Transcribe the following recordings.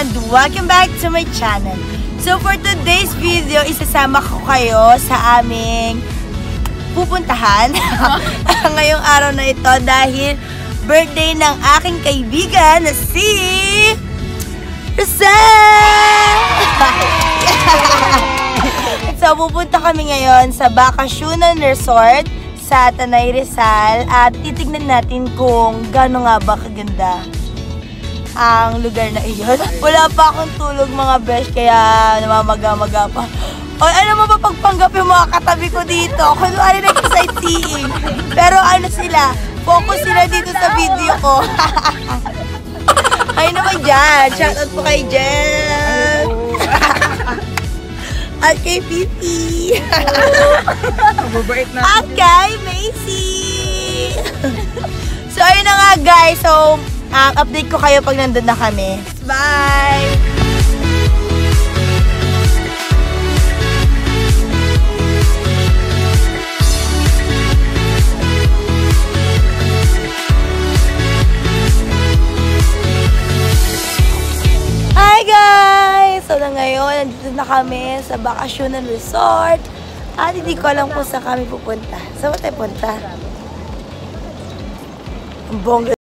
and welcome back to my channel. So for today's video, isasama ko kayo sa aming pupuntahan ngayong araw na ito dahil birthday ng aking kaibigan na si Rosel! So pupunta kami ngayon sa Bakasyonan Resort sa Tanay Rizal at titignan natin kung gaano nga ba kaganda ang lugar na iyon. Wala pa akong tulog mga besh kaya namamaga-maga pa. O ano mo ba pagpanggap yung mga katabi ko dito? Kunwari nag-sightseeing. Pero ano sila, focus sila dito sa video ko. Ay naman dyan, shoutout po kay Jen. At kay Pipi. At kay Macy. So ayun na nga guys, so update ko kayo pag nandun na kami. Bye! Hi guys! So na ngayon, nandito na kami sa Bakasyonan Resort. At hindi ko alam kung saan kami pupunta. Saan tayo punta? Ang bongga.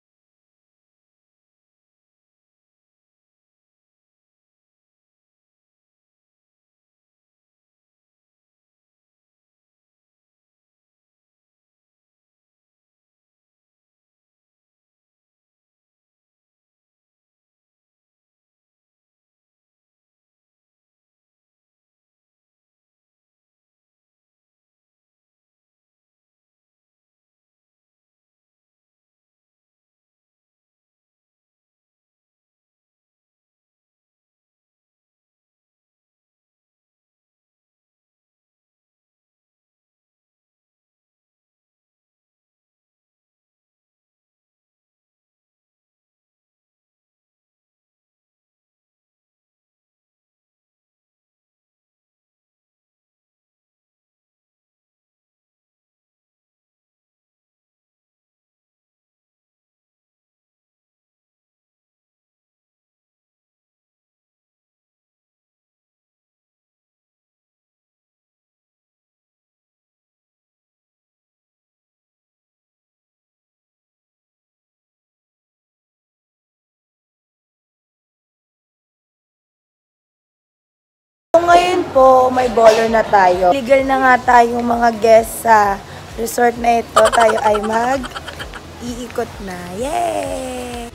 Ngayon po, may baller na tayo. Legal na nga tayong mga guests sa resort na ito. Tayo ay mag-iikot na. Yay!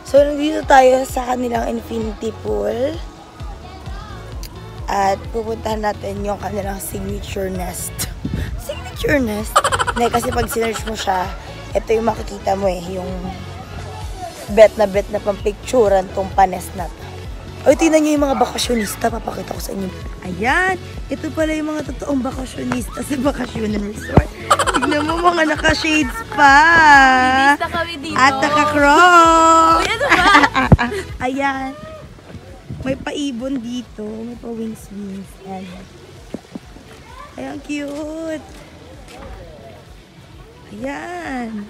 So, nandito tayo sa kanilang infinity pool. At pupuntahan natin yung kanilang signature nest. Signature nest? Hindi, kasi pag sinerge mo siya, ito yung makikita mo eh, yung bet na pampicturan tong panes na to. O, tingnan nyo yung mga bakasyonista, papakita ko sa inyo. Ayan, ito pala yung mga totoong bakasyonista sa Bakasyonan Resort. Tignan mo, mga naka-shades pa. Bibista kami dito. At naka-crocs. Uy, ano ba? Ayan. May paibon dito. May pa-wings. Ayan, cute. Ayan.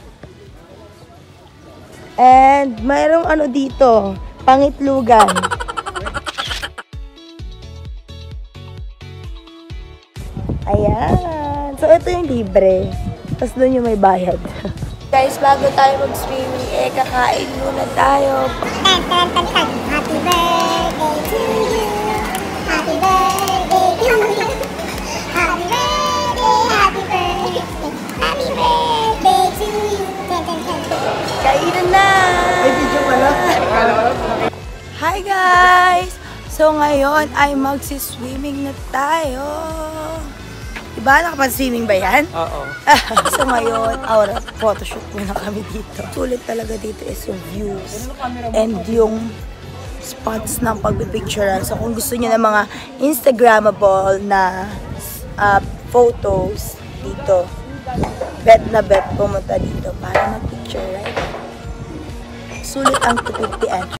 And mayroong ano dito, pangitlugan. Ayan. So, ito yung libre. Tapos doon yung may bayad. Guys, bago tayo mag-swimming, kakain muna tayo. Happy birthday to you. Happy birthday to you. Happy birthday, happy birthday. Happy birthday to you. Kainan na! Ay, video pala. Hi guys! So ngayon ay magsi-swimming na tayo. Diba? Nakapag-swimming ba yan? Oo. So ngayon, photoshoot muna kami dito. Sulit talaga dito is yung views and yung spots ng pagpipicturean. So kung gusto niyo ng mga Instagrammable na photos dito, bet na bet pumunta dito para mag-picture, right? Sulit ang 250 entry.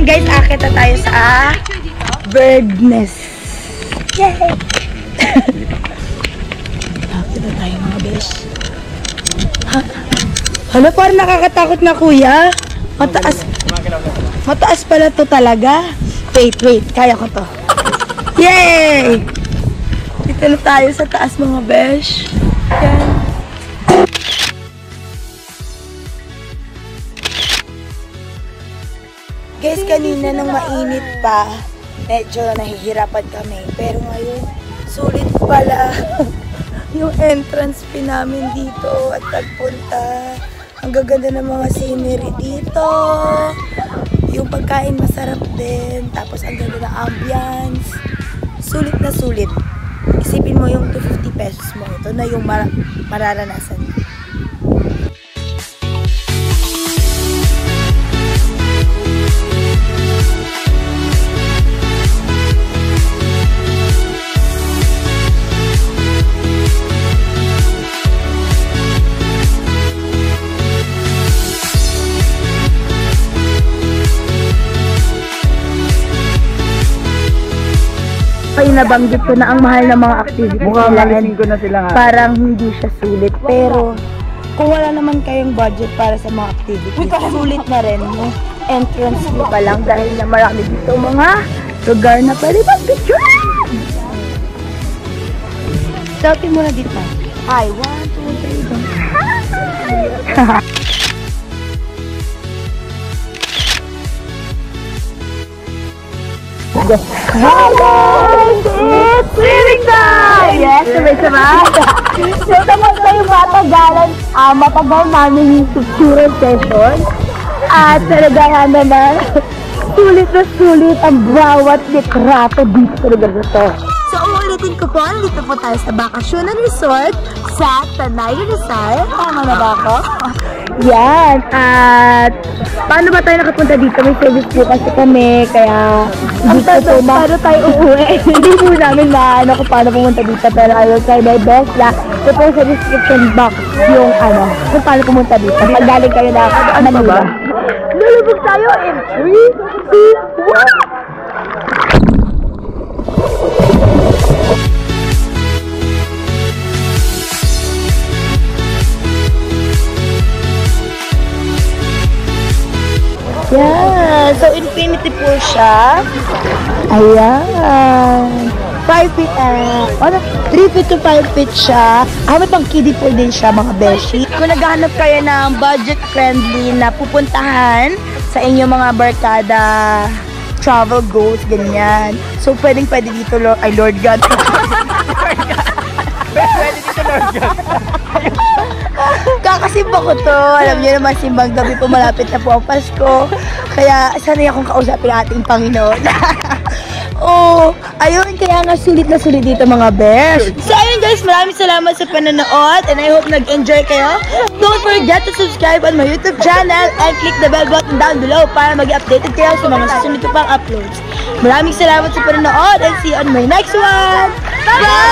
guys, akit na tayo sa bird nest. Yay! Akit na tayo mga besh. Hala, parang nakakatakot na kuya. Mataas. Mataas pala to talaga. Wait. Kaya ko to. Yay! Dito na tayo sa taas mga besh. Yan. Guys, kanina nung mainit pa, medyo nahihirapan kami. Pero ngayon, sulit pala yung entrance fee namin dito at pagpunta. Ang gaganda ng mga scenery dito. Yung pagkain masarap din. Tapos ang ganda ng ambience. Sulit na sulit. Isipin mo yung 250 pesos mo. Ito na yung mararanasan. Ay, nabanggit ko na ang mahal ng mga activities nila. Parang hindi siya sulit. Pero, kung wala naman kayong budget para sa mga activities, sulit na rin yung entrance fee pa lang dahil na marami dito mga lugar na pwede mag-picture. Selfie muna dito. Hi, 1, 2, 3, go. Hello! It's swimming time! Yes, sabay-sabay! So, tapos tayo matagal namin yung picture session. At talaga naman, sulit na sulit ang bawat litrato dito sa lugar na to. So, uulitin ko po, dito po tayo sa Bakasyonan Resort sa Tanay, Rizal. Tama na ba ako? Yan, at paano ba tayo nakapunta dito? May service po kasi kami, kaya ang tanong, paano tayo uuwi? Hindi po namin maano kung paano pumunta dito, pero I will try my best na ito po sa description box yung kung paano pumunta dito. Pag galing kayo na Manila. Lulubog tayo in 3, 2, 1! Yeah, so infinity pool siya. Ayan. 5 feet, 3 feet to 5 feet siya. May pang kiddie pool din siya mga beshi. Kung naghahanap kayo ng budget friendly na pupuntahan sa inyong mga barkada, travel goals, ganyan. So pwede dito, Lord God. Pwede dito, Lord God. Kakasimba ko to. Alam niyo naman, simbang gabi po, malapit na po ang Pasko. Kaya sanay akong kausapin ating Panginoon. Oh, ayun, kaya nga sulit na sulit dito mga bears. So ayun guys, maraming salamat sa panonood and I hope nag-enjoy kayo. Don't forget to subscribe on my YouTube channel and click the bell button down below para maging updated kayo sa mga susunod ko pang uploads. Maraming salamat sa panonood and see you on my next one. Bye!